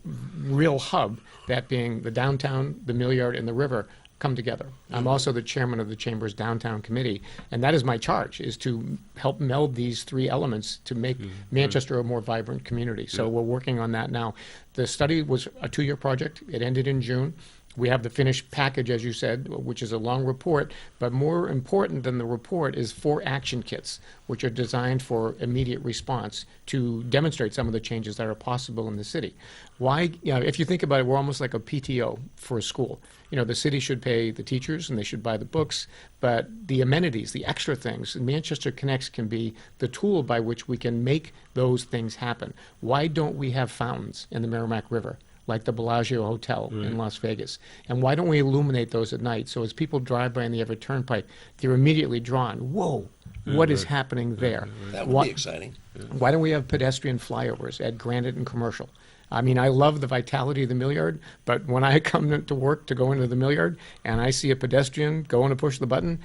real hub, that being the downtown, the mill yard, and the river, come together. I'm also the chairman of the Chamber's Downtown Committee, and that is my charge, is to help meld these three elements to make Manchester a more vibrant community. So we're working on that now. The study was a 2-year project. It ended in June. We have the finished package, as you said, which is a long report, but more important than the report is 4 action kits, which are designed for immediate response to demonstrate some of the changes that are possible in the city. Why, if you think about it, we're almost like a PTO for a school. The city should pay the teachers and they should buy the books, but the amenities, the extra things, Manchester Connects can be the tool by which we can make those things happen. Why don't we have fountains in the Merrimack River, like the Bellagio Hotel in Las Vegas? And why don't we illuminate those at night so as people drive by on the Everett Turnpike, they're immediately drawn, whoa, what is happening there? That would Why- be exciting. Why don't we have pedestrian flyovers at Granite and Commercial? I mean, I love the vitality of the mill yard, but when I come to work to go into the mill yard and I see a pedestrian going to push the button,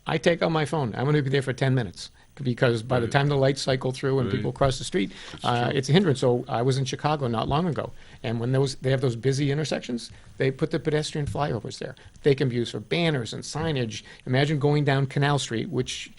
I take out my phone. I'm going to be there for 10 minutes because by the time the lights cycle through and Right. people cross the street, it's a hindrance. So I was in Chicago not long ago, and when they have those busy intersections, they put the pedestrian flyovers there. They can be used for banners and signage. Imagine going down Canal Street, which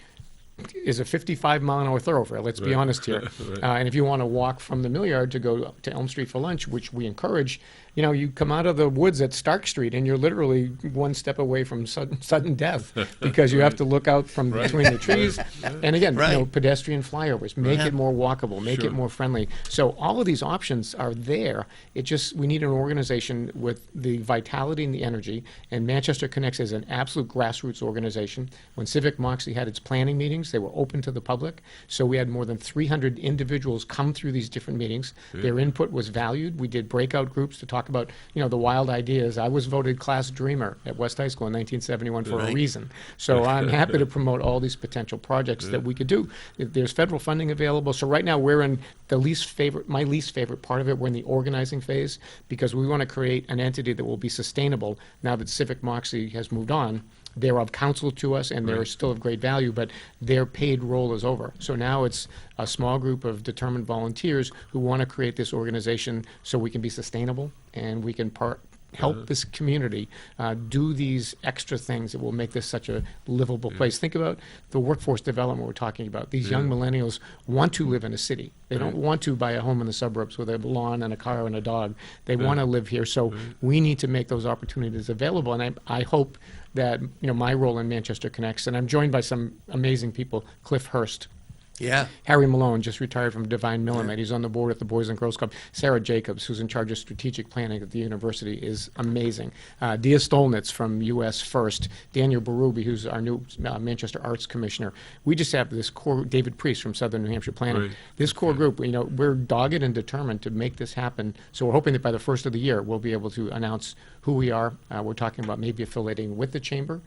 is a 55-mile-an-hour thoroughfare, let's be Right. honest here. Right. And if you want to walk from the Mill Yard to go to Elm Street for lunch, which we encourage, you come out of the woods at Stark Street and you're literally one step away from sudden death because you have to look out from between the trees. And again, Right. pedestrian flyovers, make Yeah. it more walkable, make Sure. it more friendly. So all of these options are there. We need an organization with the vitality and the energy. And Manchester Connects is an absolute grassroots organization. When Civic Moxie had its planning meetings, they were open to the public. So we had more than 300 individuals come through these different meetings. Their input was valued. We did breakout groups to talk about, the wild ideas. I was voted class dreamer at West High School in 1971 for a Right. reason. So I'm happy to promote all these potential projects that we could do. There's federal funding available. So right now we're in my least favorite part of it. We're in the organizing phase because we want to create an entity that will be sustainable now that Civic Moxie has moved on. They're of counsel to us and they're still of great value, but their paid role is over. So now it's a small group of determined volunteers who want to create this organization so we can be sustainable and we can help this community do these extra things that will make this such a livable place. Think about the workforce development we're talking about. These young millennials want to live in a city. They don't want to buy a home in the suburbs with a lawn and a car and a dog. They want to live here. So we need to make those opportunities available. And I hope that my role in Manchester Connects, and I'm joined by some amazing people, Cliff Hurst, Yeah. Harry Malone, just retired from Divine Millimet. He's on the board at the Boys and Girls Club. Sarah Jacobs, who's in charge of strategic planning at the university, is amazing. Dia Stolnitz from U.S. First. Daniel Berube, who's our new Manchester Arts Commissioner. We just have this core, David Priest from Southern New Hampshire Planning. Right. This core group, we're dogged and determined to make this happen. So we're hoping that by the first of the year, we'll be able to announce who we are. We're talking about maybe affiliating with the Chamber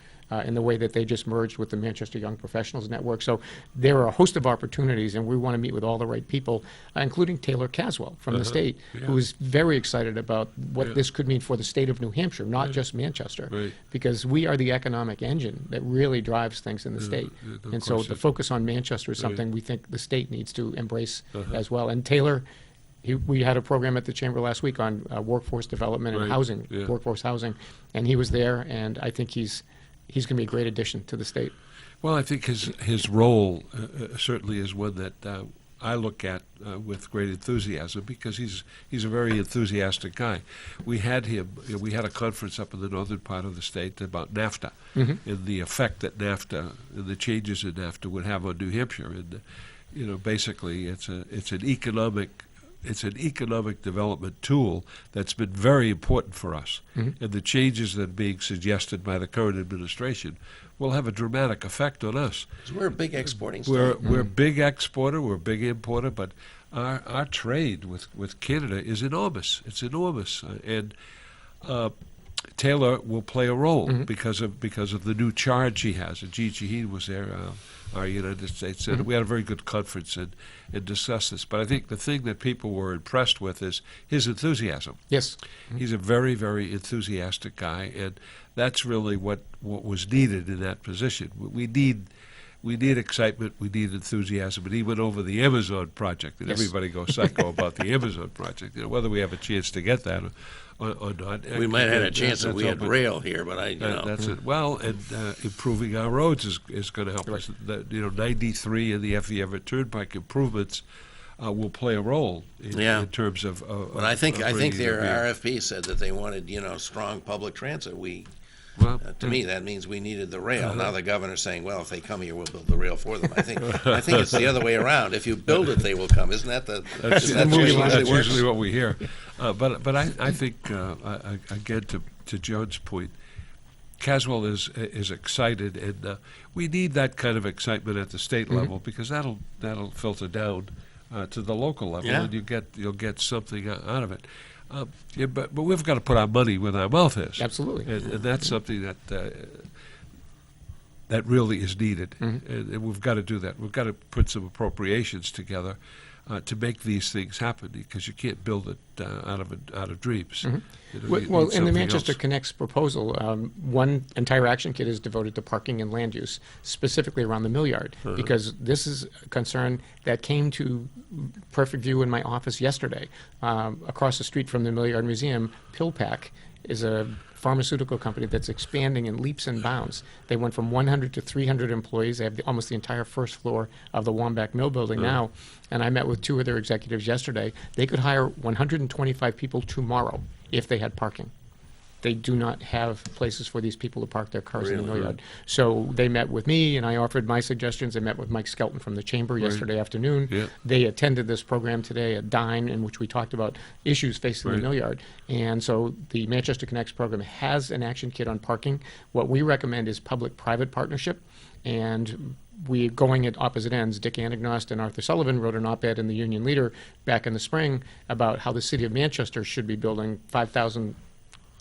in the way that they just merged with the Manchester Young Professionals Network. So there are a host of opportunities, and we want to meet with all the right people, including Taylor Caswell from the state, who is very excited about what this could mean for the state of New Hampshire, not just Manchester, Right. because we are the economic engine that really drives things in the state. of And so course the it- focus on Manchester is something we think the state needs to embrace as well. And Taylor, we had a program at the Chamber last week on workforce development and Right. housing, Yeah. workforce housing, and he was there, and I think he's going to be a great addition to the state. Well, I think his role certainly is one that I look at with great enthusiasm because he's a very enthusiastic guy. We had a conference up in the northern part of the state about NAFTA and the effect that NAFTA and the changes in NAFTA would have on New Hampshire. And basically, it's an economic development tool that's been very important for us. And the changes that are being suggested by the current administration will have a dramatic effect on us. 'Cause we're a big exporting We're state. we're a big exporter, we're a big importer, but our trade with Canada is enormous. It's enormous, and Taylor will play a role because of the new charge he has. And Gene Shaheen was there, our United States Senator. We had a very good conference and discussed this. But I think the thing that people were impressed with is his enthusiasm. Yes. He's a very, very enthusiastic guy, and that's really what was needed in that position. We need excitement, we need enthusiasm, and he went over the Amazon project, and Yes. everybody goes psycho about the Amazon project. Whether we have a chance to get that or not. We might have had a chance if that's we had open. rail here, but That's it. Well, and improving our roads is going to help us. 93 and the F.E. Everett Turnpike improvements will play a role in terms of. But I think bringing their the- RFP said that they wanted, strong public transit. Well, To me, that means we needed the rail. Now the governor's saying, well, if they come here, we'll build the rail for them. I think it's the other way around. If you build it, they will come. Isn't that the? That's, isn't that the way it that's usually works? usually what we hear. But I think, again, to John's point, Caswell is excited, and we need that kind of excitement at the state level because that'll filter down to the local level, Yeah. and you'll get something out of it. But we've got to put our money where our mouth is. Absolutely. And that's something that that really is needed, and we've got to do that. We've got to put some appropriations together to make these things happen, because you can't build it out of dreams. You know, you Well, need in the something Manchester else. Connects proposal, one entire action kit is devoted to parking and land use, specifically around the mill yard, because this is a concern that came to perfect view in my office yesterday. Across the street from the Mill Yard Museum, PillPack is a pharmaceutical company that's expanding in leaps and bounds. They went from 100 to 300 employees. They have almost the entire first floor of the Wambach Mill building now. And I met with two of their executives yesterday. They could hire 125 people tomorrow if they had parking. They do not have places for these people to park their cars in the mill yard. So they met with me, and I offered my suggestions. They met with Mike Skelton from the Chamber yesterday afternoon. Yeah. They attended this program today, a dine, in which we talked about issues facing the Right. mill yard. And so the Manchester Connects program has an action kit on parking. What we recommend is public-private partnership, and we're going at opposite ends. Dick Anagnost and Arthur Sullivan wrote an op-ed in the Union Leader back in the spring about how the city of Manchester should be building 5,000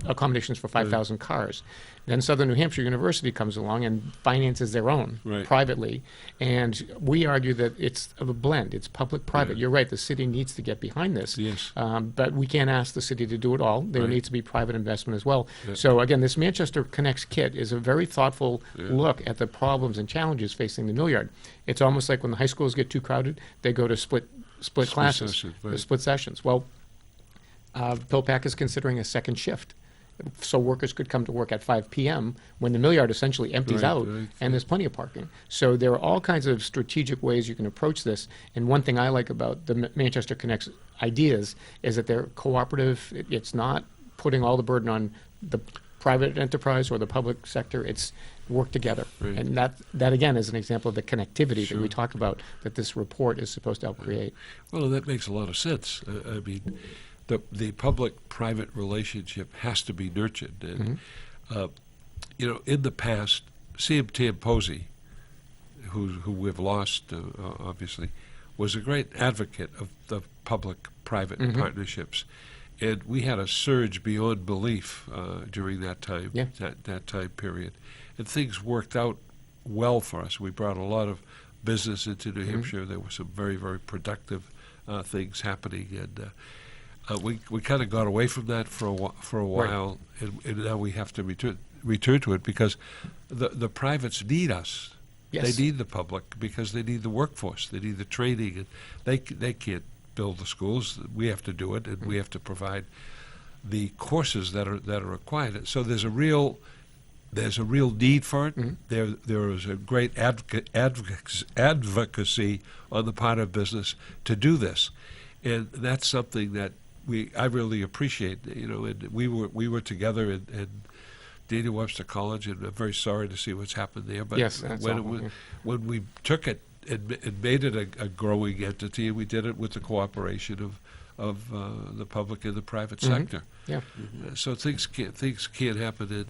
accommodations for 5,000 cars. Then Southern New Hampshire University comes along and finances their own Right. privately. And we argue that it's a blend. It's public-private. Yeah. You're right. The city needs to get behind this. Yes. But we can't ask the city to do it all. There Right. needs to be private investment as well. Yeah. So again, this Manchester Connects kit is a very thoughtful look at the problems and challenges facing the mill yard. It's almost like when the high schools get too crowded, they go to split classes, sessions, or right. split sessions. Well, PillPack is considering a second shift, so workers could come to work at 5 p.m. when the mill yard essentially empties Right, out, right. and there's plenty of parking. So there are all kinds of strategic ways you can approach this. And one thing I like about the Manchester Connects ideas is that they're cooperative. It's not putting all the burden on the private enterprise or the public sector. It's work together. Right. And that again is an example of the connectivity that we Sure. talk about, that this report is supposed to help create. Well, that makes a lot of sense. I mean, the public-private relationship has to be nurtured. And, you know, in the past, Sam Tamposi, who we've lost, obviously, was a great advocate of the public-private partnerships. And we had a surge beyond belief during that time, Yeah. that time period. And things worked out well for us. We brought a lot of business into New Hampshire. There were some very, very productive things happening. And we kind of got away from that for a while, and now we have to return to it, because the privates need us. Yes. They need the public because they need the workforce. They need the training, and they can't build the schools. We have to do it, and we have to provide the courses that are required. So there's a real need for it. There is a great advocacy on the part of business to do this, and that's something that I really appreciate. You know, and we were together in Daniel Webster College, and I'm very sorry to see what's happened there. But Yes, that's when awful, yeah. when we took it and made it a growing entity, we did it with the cooperation of the public and the private sector. Yeah. So things can happen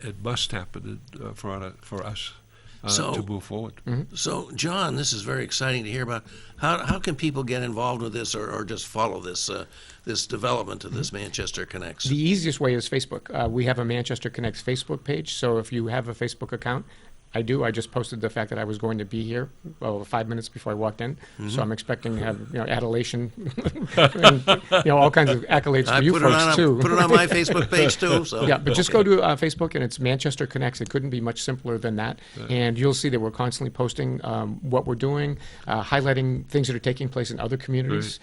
and must happen for us So- to move forward. So, John, this is very exciting to hear about. How can people get involved with this, or just follow this this development of this Manchester Connects? The easiest way is Facebook. We have a Manchester Connects Facebook page, so if you have a Facebook account, I do. I just posted the fact that I was going to be here 5 minutes before I walked in, so I'm expecting to have adulation, and, all kinds of accolades for I you put it folks on too. put it on my Facebook page too. So Yeah, but just go to Facebook, and it's Manchester Connects. It couldn't be much simpler than that. And you'll see that we're constantly posting what we're doing, highlighting things that are taking place in other communities,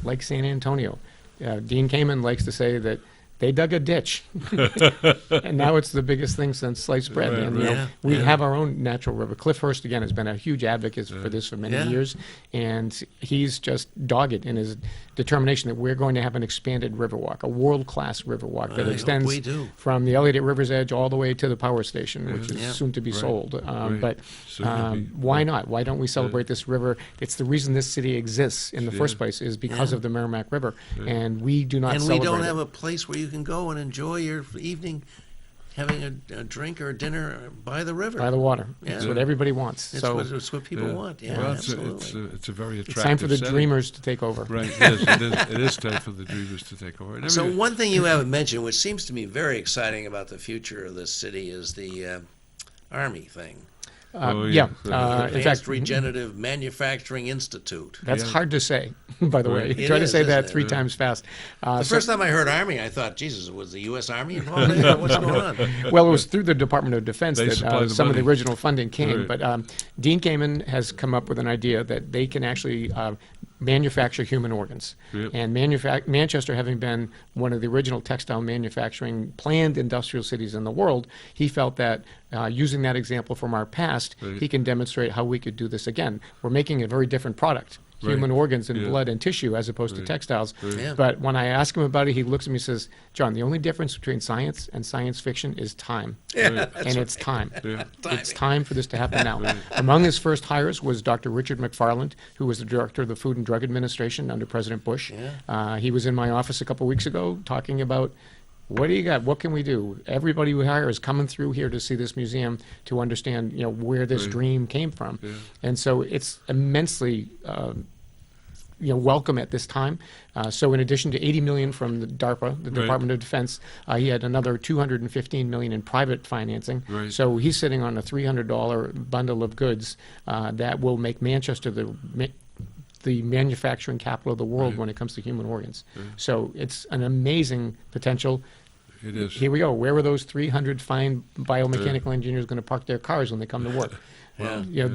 like San Antonio. Dean Kamen likes to say that they dug a ditch, and now it's the biggest thing since sliced bread. Right, And right. Yeah, we yeah. have our own natural river. Cliff Hurst, again, has been a huge advocate for this for many Yeah. years, and he's just dogged in his determination that we're going to have an expanded Riverwalk, a world-class Riverwalk I that hope extends we do. from the Elliott River's edge all the way to the power station, which is Yeah. soon to be Right. sold. Right. But Soon to be. why not? Why don't we celebrate this river? It's the reason this city exists in the Yeah. first place is because Yeah. of the Merrimack River, and we do not and we celebrate don't it. have a place where you can go and enjoy your evening, having a drink or a dinner by the river. By the water. Yeah. That's what everybody wants. It's, so it's what people want. Yeah, well, absolutely. it's a very attractive it's time for the setting. dreamers to take over. Right, it is time for the dreamers to take over. And So every- one thing you haven't mentioned, which seems to me very exciting about the future of this city, is the Army thing. Yeah. In Advanced fact, Regenerative Manufacturing Institute. that's hard to say, by the way. It Try to is, say that isn't it? 3 times fast. The first time I heard Army, I thought, Jesus, was the U.S. Army involved in that? What's going on? Well, it was through the Department of Defense They that supplied the some of the money. original funding came. Right. But Dean Kamen has come up with an idea that they can actually manufacture human organs. Yep. And Manchester, having been one of the original textile manufacturing planned industrial cities in the world, he felt that using that example from our past, Right. he can demonstrate how we could do this again. We're making a very different product. Human Right. organs and Yeah. blood and tissue as opposed to Right. textiles. Yeah. But when I ask him about it, he looks at me and says, John, the only difference between science and science fiction is time. Yeah, And it's time. Yeah. It's time for this to happen now. Among his first hires was Dr. Richard McFarland, who was the director of the Food and Drug Administration under President Bush. Yeah. He was in my office a couple weeks ago talking about, what do you got? What can we do? Everybody we hire is coming through here to see this museum to understand, where this Right. dream came from. Yeah. And so it's immensely welcome at this time. So in addition to 80 million from the DARPA, the Right. Department of Defense, he had another 215 million in private financing. Right. So he's sitting on a $300 bundle of goods that will make Manchester the manufacturing capital of the world Right. when it comes to human organs. So it's an amazing potential. It is. Here we go. Where are those 300 fine biomechanical engineers going to park their cars when they come to work? Yeah.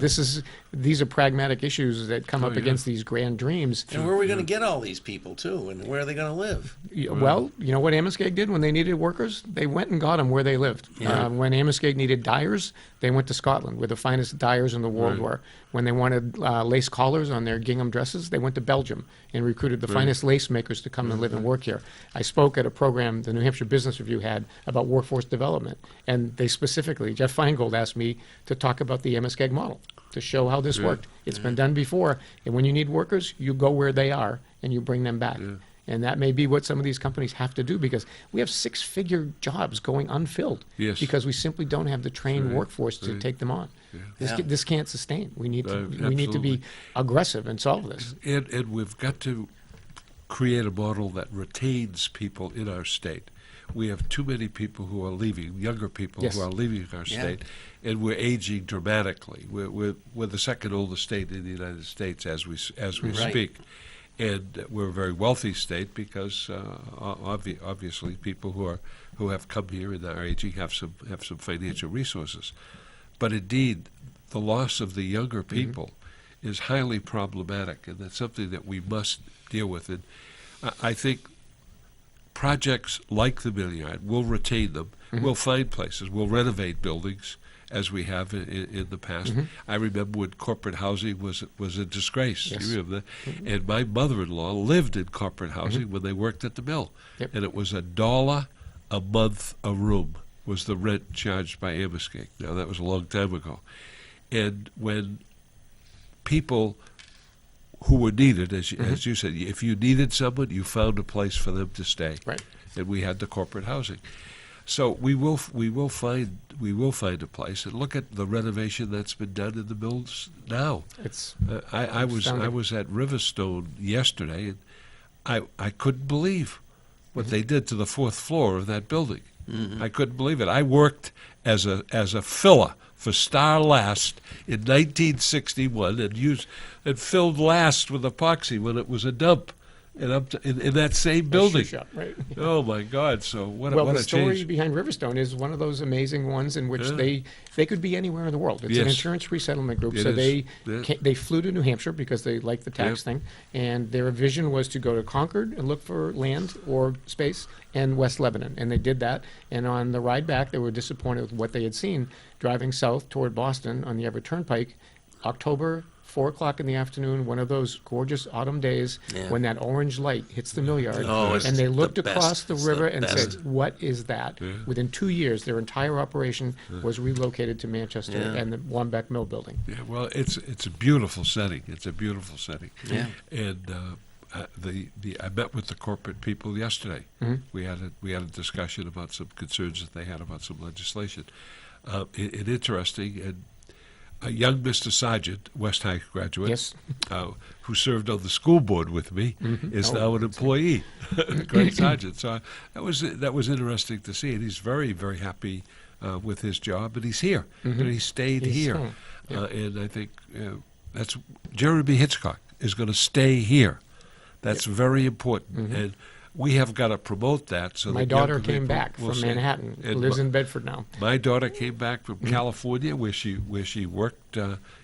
These are pragmatic issues that come up yeah. against these grand dreams. And where are we going to get all these people, too? And where are they going to live? Well, you know what Amoskeag did when they needed workers? They went and got them where they lived. Yeah. When Amoskeag needed dyers, they went to Scotland, where the finest dyers in the world Right. were. When they wanted lace collars on their gingham dresses, they went to Belgium and recruited the finest lace makers to come and live and work here. I spoke at a program the New Hampshire Business Review had about workforce development, and they specifically, Jeff Feingold asked me to talk about the Amoskeag model to show how this worked. It's been done before, and when you need workers, you go where they are and you bring them back. And that may be what some of these companies have to do, because we have 6-figure jobs going unfilled Yes. because we simply don't have the trained Right. workforce to Right. take them on. Yeah. This can't sustain. We need to Absolutely. be aggressive and solve this. And we've got to create a model that retains people in our state. We have too many people who are leaving, younger people Yes. who are leaving our Yeah. state, and we're aging dramatically. We're the second oldest state in the United States as we Right. speak. And we're a very wealthy state because obviously people who have come here and are aging have some financial resources. But indeed, the loss of the younger people is highly problematic, and that's something that we must deal with. And I think projects like the Milliard will retain them. We'll find places. We'll renovate buildings as we have in the past. I remember when corporate housing was a disgrace. Yes. You remember that? And my mother-in-law lived in corporate housing when they worked at the mill. Yep. And it was $1 a month a room was the rent charged by Amoskeag. Now, that was a long time ago. And when people who were needed, as you said, if you needed someone, you found a place for them to stay. Right. And we had the corporate housing. So we will find a place, and look at the renovation that's been done in the mills now. It's I was at Riverstone yesterday, and I couldn't believe what they did to the 4th floor of that building. I couldn't believe it. I worked as a filler for Star Last in 1961 and filled Last with epoxy when it was a dump, and in that same building. Shoe shop, right? Oh my God! So what Well, a the story change. behind Riverstone is one of those amazing ones in which Yeah. they could be anywhere in the world. It's an Yes. insurance resettlement group, It so is. they flew to New Hampshire because they liked the tax Yep. thing, and their vision was to go to Concord and look for land or space and West Lebanon, and they did that. And on the ride back, they were disappointed with what they had seen driving south toward Boston on the Everett Turnpike, October. 4 o'clock in the afternoon, one of those gorgeous autumn days Yeah. when that orange light hits the mill yard, Oh, it's and they the looked best. across the It's river the and best. said, "What is that?" Yeah. Within 2 years, their entire operation was relocated to Manchester Yeah. and the Wambeck Mill building. Yeah, well, it's a beautiful setting. It's a beautiful setting. Yeah. And I met with the corporate people yesterday. We had a discussion about some concerns that they had about some legislation. Interesting, and a young Mr. Sergeant, West High graduate, Yes. who served on the school board with me, is now an employee, Great Sergeant. So that was interesting to see, and he's very, very happy with his job, and he's here. And he stayed He's here. home. And I think that's Jerry B. Hitchcock is going to stay here. That's very important, and we have got to promote that. So My that young daughter came people back will from say- Manhattan, and lives my- in Bedford now. My daughter came back from California, where she worked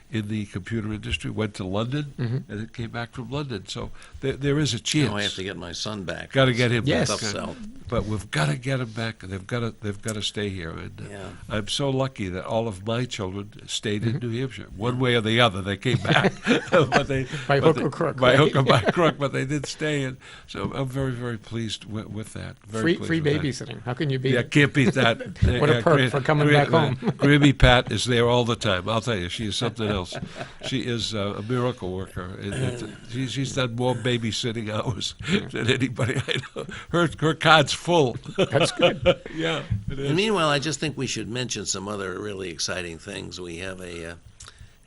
in the computer industry, went to London, and then came back from London. So there is a chance. Now I have to get my son back. Got to get him Yes. back. Tough sell. But we've got to get him back. They've got to stay here. And Yeah. I'm so lucky that all of my children stayed in New Hampshire. One way or the other, they came back. but they, By but hook or crook, By right? hook or by crook, but they did stay. And so I'm very, very pleased with that. Very pleased Free with that. babysitting. How can you beat Yeah, it? can't beat that. What a perk for coming back home. Grammy Pat is there all the time. I'll tell you, she is something else. She is a miracle worker. She's done more babysitting hours than anybody I know. Her card's full. That's good. Yeah, it is. And meanwhile, I just think we should mention some other really exciting things. We have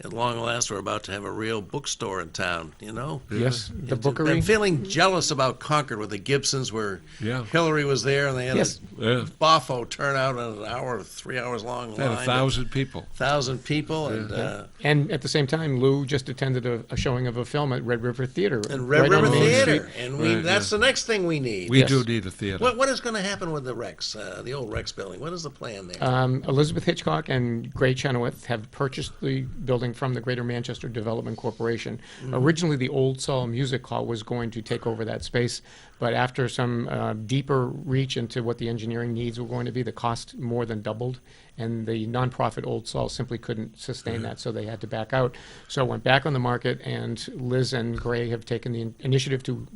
at long last, we're about to have a real bookstore in town, you know? Yes, the I'm bookery. feeling jealous about Concord with the Gibsons, where Yeah. Hillary was there, and they had Yes. Yeah. a Boffo turnout in an hour, 3 hours long They had line. 1,000 people. 1,000 people, and And at the same time, Lou just attended a showing of a film at Red River Theater. Red right on River Main Theater, Street. and Right, that's the next thing we need. We Yes. do need a theater. What is going to happen with the Rex, the old Rex building? What is the plan there? Elizabeth Hitchcock and Gray Chenoweth have purchased the building from the Greater Manchester Development Corporation. Originally, the Old Saul Music Hall was going to take over that space, but after some deeper reach into what the engineering needs were going to be, the cost more than doubled, and the nonprofit Old Saul simply couldn't sustain that, so they had to back out. So it went back on the market, and Liz and Gray have taken the initiative to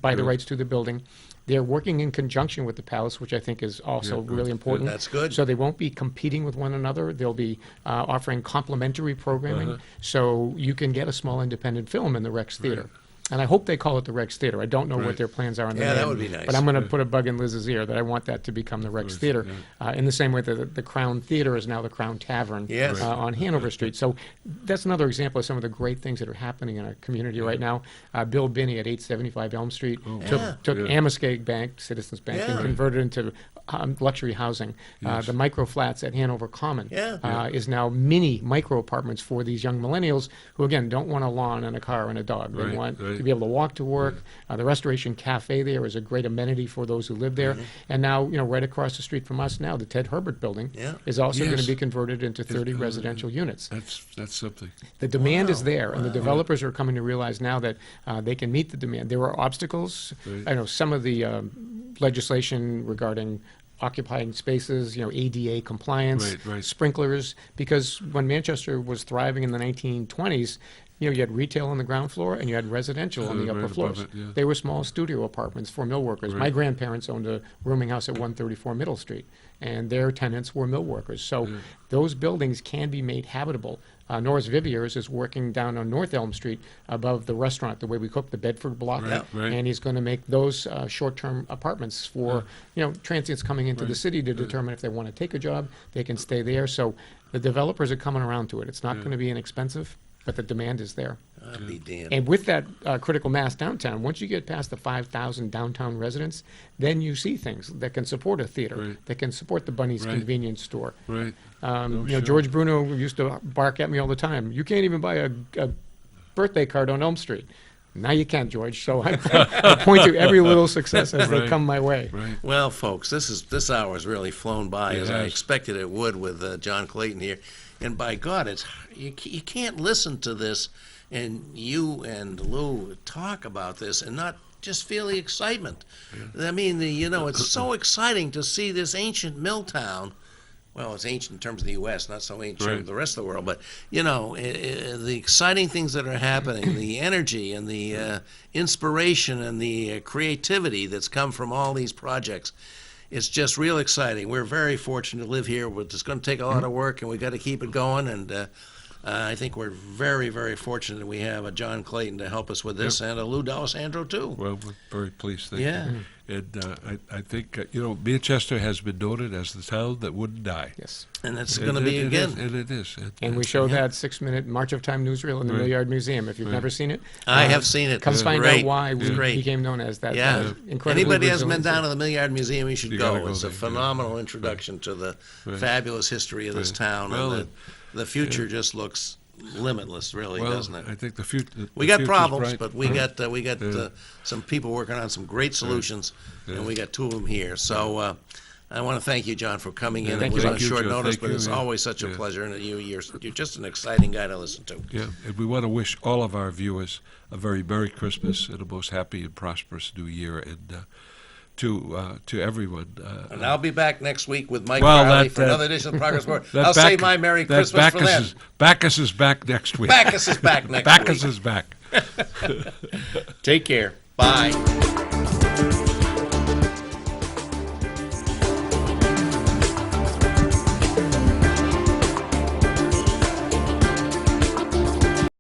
buy the rights to the building. They're working in conjunction with the Palace, which I think is also really important. That's good. So they won't be competing with one another. They'll be offering complementary programming, so you can get a small independent film in the Rex Theater. And I hope they call it the Rex Theater. I don't know what Right. their plans are on the Yeah, that name, would be nice. but I'm going to put a bug in Liz's ear that I want that to become the Rex Theater, in the same way that the Crown Theater is now the Crown Tavern Yes. on Hanover Street. So that's another example of some of the great things that are happening in our community right now. Bill Binney at 875 Elm Street took Yeah. Amoskeag Bank, Citizens Bank, and Yeah. converted it into luxury housing. The micro flats at Hanover Common is now mini micro apartments for these young millennials who, again, don't want a lawn and a car and a dog. They Right, want right. to be able to walk to work. The Restoration Cafe there is a great amenity for those who live there. And now, right across the street from us now, the Ted Herbert Building Yeah. is also going Yes. to be converted into 30 residential units. That's something. The demand is there, and the developers are coming to realize now that they can meet the demand. There are obstacles. Right. I know some of the legislation regarding occupying spaces, ADA compliance, Right. sprinklers, because when Manchester was thriving in the 1920s, you had retail on the ground floor and you had residential on the Right upper above floors. it, yeah. They were small studio apartments for mill workers. My Right. grandparents owned a rooming house at 134 Middle Street, and their tenants were mill workers. So those buildings can be made habitable. Norris Viviers is working down on North Elm Street above the restaurant, the way we cook the Bedford block, Right, right. and he's going to make those short-term apartments for transients coming into the city to determine if they want to take a job, they can stay there. So the developers are coming around to it. It's not going to be inexpensive, but the demand is there. I'll be damned. And with that critical mass downtown, once you get past the 5,000 downtown residents, then you see things that can support a theater, Right. that can support the Bunny's Right. convenience store. Right. No, Sure. George Bruno used to bark at me all the time. You can't even buy a birthday card on Elm Street. Now you can, George. So I point to every little success as they Right. come my way. Right. Well, folks, this hour has really flown by It as I has. expected it would with John Clayton here. And by God, you can't listen to this and you and Lou talk about this and not just feel the excitement. I mean, it's so exciting to see this ancient mill town. Well, it's ancient in terms of the U.S., not so ancient Right. in the rest of the world. But, the exciting things that are happening, the energy and the inspiration and the creativity that's come from all these projects, it's just real exciting. We're very fortunate to live here, but it's going to take a lot of work, and we've got to keep it going. And I think we're very, very fortunate that we have a John Clayton to help us with this, and a Lou D'Alessandro, too. Well, we're very pleased. Thank Yeah. you. And I think, Manchester has been noted as the town that wouldn't die. Yes. And it's going to be It again. is, and it is. And we show that 6-minute March of Time newsreel in the Right. Millyard Museum. If you've never seen it, I have seen it. Come It's find great. out why It's we great. became known as that. Yeah. Incredibly Anybody hasn't been resilient down city. to the Millyard Museum, you should You go. gotta go It's a there, yeah. phenomenal introduction to the Right. fabulous history of this Right. town. Well, And the future just looks limitless, really, Well, doesn't it? I think the future. We got problems, but we got some people working on some great solutions, and we got two of them here. So I want to thank you, John, for coming in. It Thank was you. on Thank you, short Joe. notice, Thank but you, it's yeah. always such a Yeah. pleasure, and you're just an exciting guy to listen to. Yeah, and we want to wish all of our viewers a very Merry Christmas and a most happy and prosperous New Year, and to everyone. And I'll be back next week with Mike Well, Crowley that- for another edition of Progress Report. that I'll Bac- save my Merry that Christmas for Bacchus then. Bacchus is back next week. Bacchus is back next Bacchus week. is back. Take care. Bye.